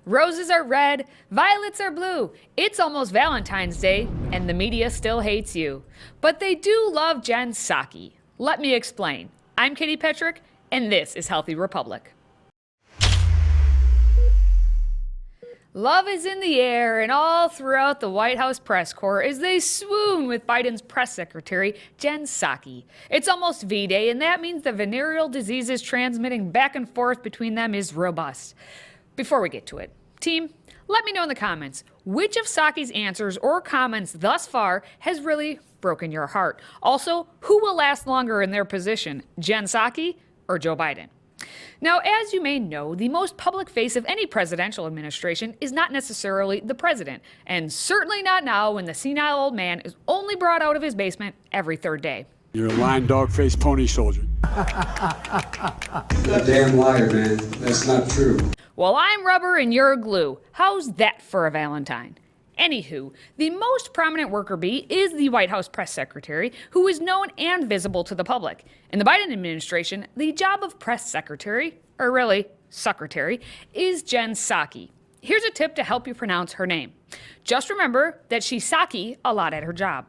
Roses are red, violets are blue. It's almost Valentine's Day, and the media still hates you. But they do love Jen Psaki. Let me explain. I'm Katie Petrick, and this is Healthy Republic. Love is in the air and all throughout the White House press corps as they swoon with Biden's press secretary, Jen Psaki. It's almost V-Day, and that means the venereal diseases transmitting back and forth between them is robust. Before we get to it, team, let me know in the comments which of Psaki's answers or comments thus far has really broken your heart. Also, who will last longer in their position, Jen Psaki or Joe Biden? Now, as you may know, the most public face of any presidential administration is not necessarily the president, and certainly not now when the senile old man is only brought out of his basement every third day. You're a lying dog-faced pony soldier. You're a damn liar, man. That's not true. Well, I'm rubber and you're glue. How's that for a Valentine? Anywho, the most prominent worker bee is the White House press secretary, who is known and visible to the public. In the Biden administration, the job of press secretary, or really, secretary, is Jen Psaki. Here's a tip to help you pronounce her name. Just remember that she's Psaki a lot at her job.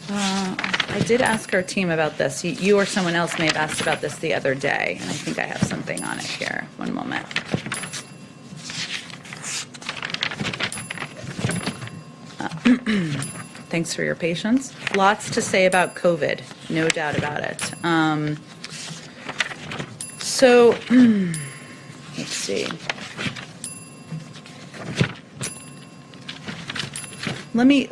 I did ask our team about this. You or someone else may have asked about this the other day, and I think I have something on it here. One moment. Thanks for your patience. Lots to say about COVID, no doubt about it. Let's see. Let me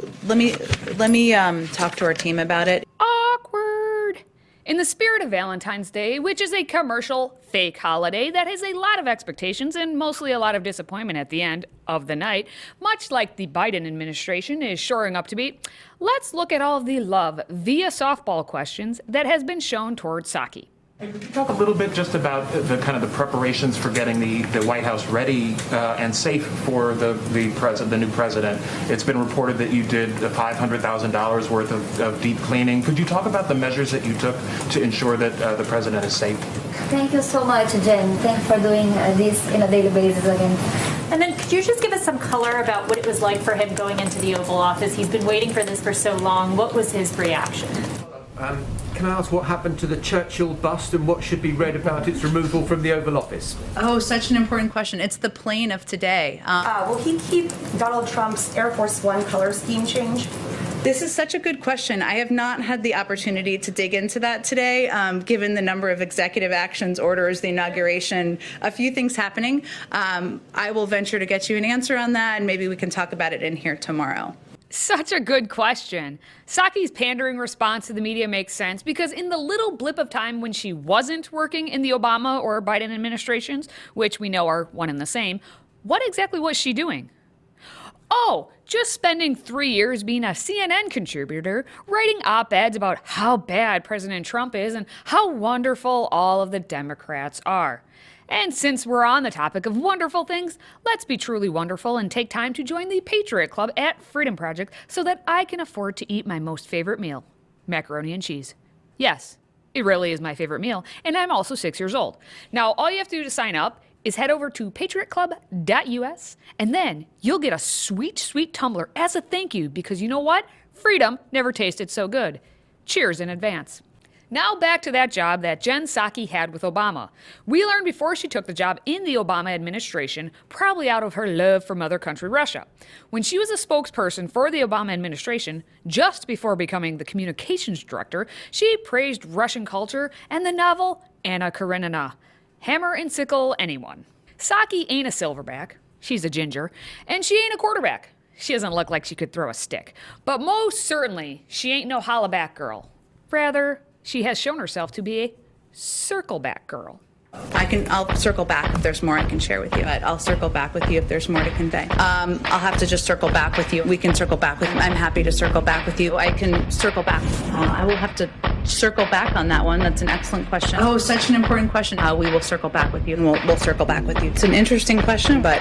talk to our team about it. Awkward. In the spirit of Valentine's Day, which is a commercial fake holiday that has a lot of expectations and mostly a lot of disappointment at the end of the night, much like the Biden administration is shoring up to be, let's look at all of the love via softball questions that has been shown towards Psaki. Can you talk a little bit just about the kind of the preparations for getting the White House ready and safe for the new president? It's been reported that you did $500,000 worth of deep cleaning. Could you talk about the measures that you took to ensure that the president is safe? Thank you so much, Jen. Thanks for doing this on a daily basis again. And then could you just give us some color about what it was like for him going into the Oval Office? He's been waiting for this for so long. What was his reaction? Can I ask what happened to the Churchill bust and what should be read about its removal from the Oval Office? Oh, such an important question. It's the plane of today. Will he keep Donald Trump's Air Force One color scheme change? This is such a good question. I have not had the opportunity to dig into that today, given the number of executive actions, orders, the inauguration, a few things happening. I will venture to get you an answer on that, and maybe we can talk about it in here tomorrow. Such a good question. Psaki's pandering response to the media makes sense because in the little blip of time when she wasn't working in the Obama or Biden administrations, which we know are one and the same, what exactly was she doing? Oh, just spending 3 years being a CNN contributor, writing op-eds about how bad President Trump is and how wonderful all of the Democrats are. And since we're on the topic of wonderful things, let's be truly wonderful and take time to join the Patriot Club at FreedomProject so that I can afford to eat my most favorite meal, macaroni and cheese. Yes, it really is my favorite meal, and I'm also 6 years old. Now, all you have to do to sign up is head over to patriotclub.us, and then you'll get a sweet, sweet tumbler as a thank you because you know what? Freedom never tasted so good. Cheers in advance. Now back to that job that Jen Psaki had with Obama. We learned before she took the job in the Obama administration, probably out of her love for mother country Russia. When she was a spokesperson for the Obama administration, just before becoming the communications director, she praised Russian culture and the novel Anna Karenina. Hammer and sickle anyone. Psaki ain't a silverback, she's a ginger, and she ain't a quarterback. She doesn't look like she could throw a stick. But most certainly, she ain't no hollaback girl. Rather, she has shown herself to be a circleback girl. I'll circle back if there's more I can share with you. I'll circle back with you if there's more to convey. I'll have to just circle back with you. We can circle back with you. I'm happy to circle back with you. I can circle back. I will have to circle back on that one. That's an excellent question. Oh, such an important question. We will circle back with you, and we'll circle back with you. It's an interesting question, but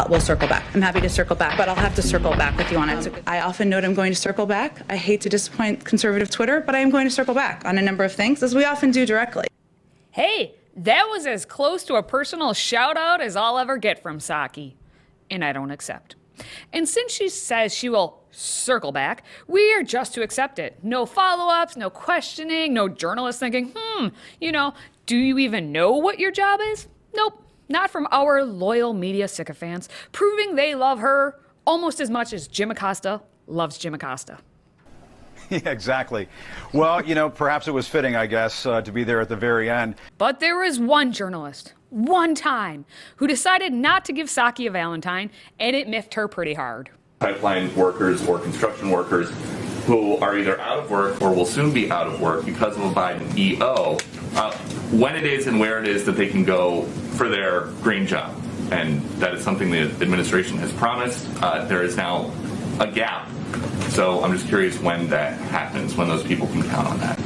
we'll circle back. I'm happy to circle back, but I'll have to circle back with you on it. I often note I'm going to circle back. I hate to disappoint conservative Twitter, but I am going to circle back on a number of things, as we often do directly. Hey, That was as close to a personal shout out as I'll ever get from Psaki. And I don't accept. And since she says she will circle back, we are just to accept it. No follow-ups, no questioning, no journalists thinking, do you even know what your job is? Nope, not from our loyal media sycophants, proving they love her almost as much as Jim Acosta loves Jim Acosta. Yeah, exactly. Well, perhaps it was fitting, I guess, to be there at the very end. But there was one journalist, one time, who decided not to give Psaki a Valentine, and it miffed her pretty hard. Pipeline workers or construction workers who are either out of work or will soon be out of work because of a Biden EO, when it is and where it is that they can go for their green job. And that is something the administration has promised. There is now a gap. So I'm just curious when that happens, when those people can count on that.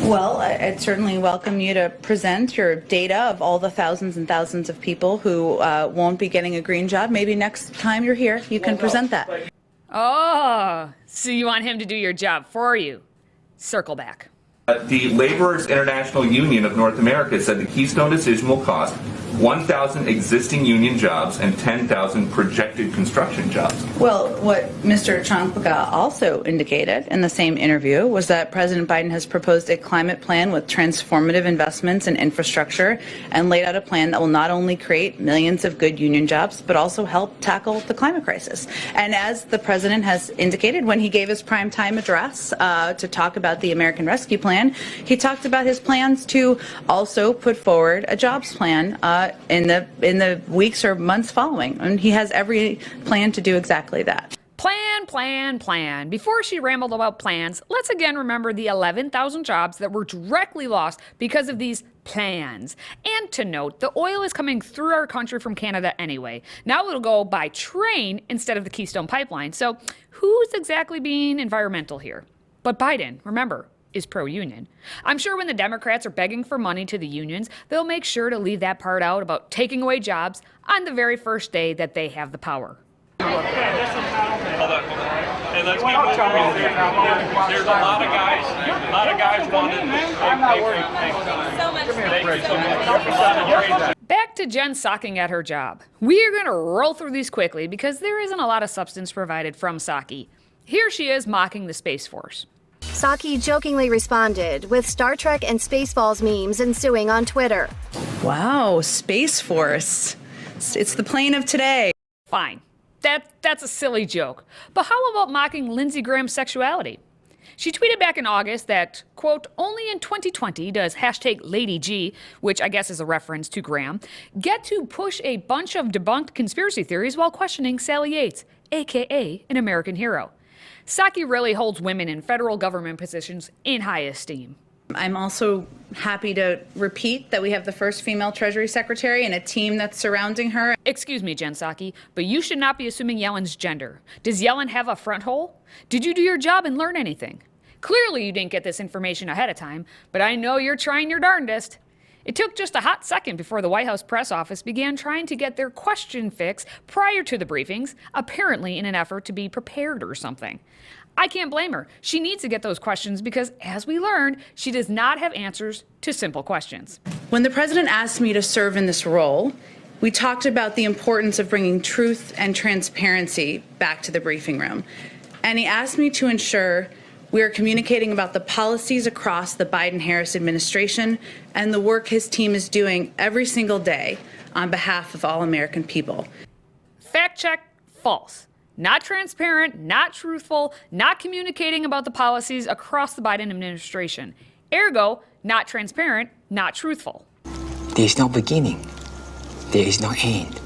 Well, I'd certainly welcome you to present your data of all the thousands and thousands of people who won't be getting a green job. Maybe next time you're here, you can present that. Oh, so you want him to do your job for you. Circle back. The Laborers International Union of North America said the Keystone decision will cost 1,000 existing union jobs and 10,000 projected construction jobs. Well, what Mr. Champaka also indicated in the same interview was that President Biden has proposed a climate plan with transformative investments in infrastructure and laid out a plan that will not only create millions of good union jobs, but also help tackle the climate crisis. And as the president has indicated when he gave his primetime address to talk about the American Rescue Plan, he talked about his plans to also put forward a jobs plan in the weeks or months following. And he has every plan to do exactly that. Plan. Before she rambled about plans, let's again remember the 11,000 jobs that were directly lost because of these plans. And to note, the oil is coming through our country from Canada anyway. Now it'll go by train instead of the Keystone Pipeline. So who's exactly being environmental here? But Biden, remember, is pro-union. I'm sure when the Democrats are begging for money to the unions, they'll make sure to leave that part out about taking away jobs on the very first day that they have the power. Hold on. Hey, let's keep moving. There's a lot of guys wanted this. I'm not worried. Back to Jen Psaki at her job. We are going to roll through these quickly because there isn't a lot of substance provided from Psaki. Here she is mocking the Space Force. Psaki jokingly responded with Star Trek and Spaceballs memes ensuing on Twitter. Wow, Space Force. It's the plane of today. Fine. That's a silly joke. But how about mocking Lindsey Graham's sexuality? She tweeted back in August that, quote, only in 2020 does hashtag Lady G, which I guess is a reference to Graham, get to push a bunch of debunked conspiracy theories while questioning Sally Yates, aka an American hero. Psaki really holds women in federal government positions in high esteem. I'm also happy to repeat that we have the first female Treasury Secretary and a team that's surrounding her. Excuse me, Jen Psaki, but you should not be assuming Yellen's gender. Does Yellen have a front hole? Did you do your job and learn anything? Clearly you didn't get this information ahead of time, but I know you're trying your darndest. It took just a hot second before the White House press office began trying to get their question fix prior to the briefings, apparently in an effort to be prepared or something. I can't blame her. She needs to get those questions because, as we learned, she does not have answers to simple questions. When the president asked me to serve in this role, we talked about the importance of bringing truth and transparency back to the briefing room. And he asked me to ensure we are communicating about the policies across the Biden-Harris administration and the work his team is doing every single day on behalf of all American people. Fact check, false. Not transparent, not truthful, not communicating about the policies across the Biden administration. Ergo, not transparent, not truthful. There is no beginning. There is no end.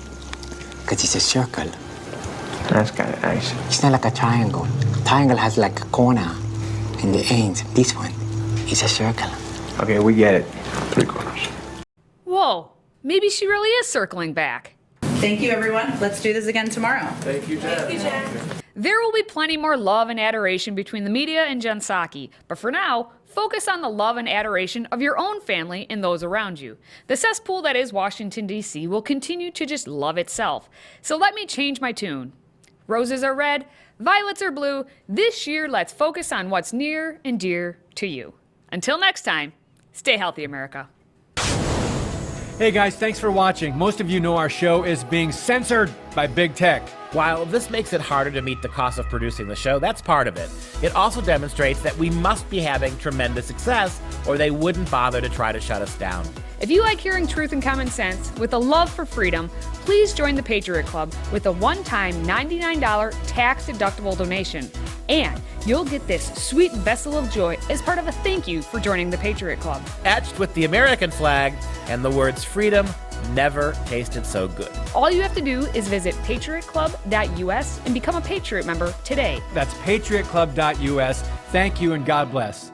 Because it's a circle. That's kind of nice. It's not like a triangle. Triangle has like a corner and the end. This one is a circle. Okay, we get it. 3 corners. Whoa, maybe she really is circling back. Thank you, everyone. Let's do this again tomorrow. Thank you, Jen. There will be plenty more love and adoration between the media and Jen Psaki, but for now, focus on the love and adoration of your own family and those around you. The cesspool that is Washington, D.C. will continue to just love itself. So let me change my tune. Roses are red, violets are blue. This year, let's focus on what's near and dear to you. Until next time, stay healthy, America. Hey guys, thanks for watching. Most of you know our show is being censored by big tech. While this makes it harder to meet the cost of producing the show, that's part of it. It also demonstrates that we must be having tremendous success, or they wouldn't bother to try to shut us down. If you like hearing truth and common sense with a love for freedom, please join the Patriot Club with a one-time $99 tax-deductible donation. And you'll get this sweet vessel of joy as part of a thank you for joining the Patriot Club. Etched with the American flag and the words freedom never tasted so good. All you have to do is visit patriotclub.us and become a Patriot member today. That's patriotclub.us. Thank you and God bless.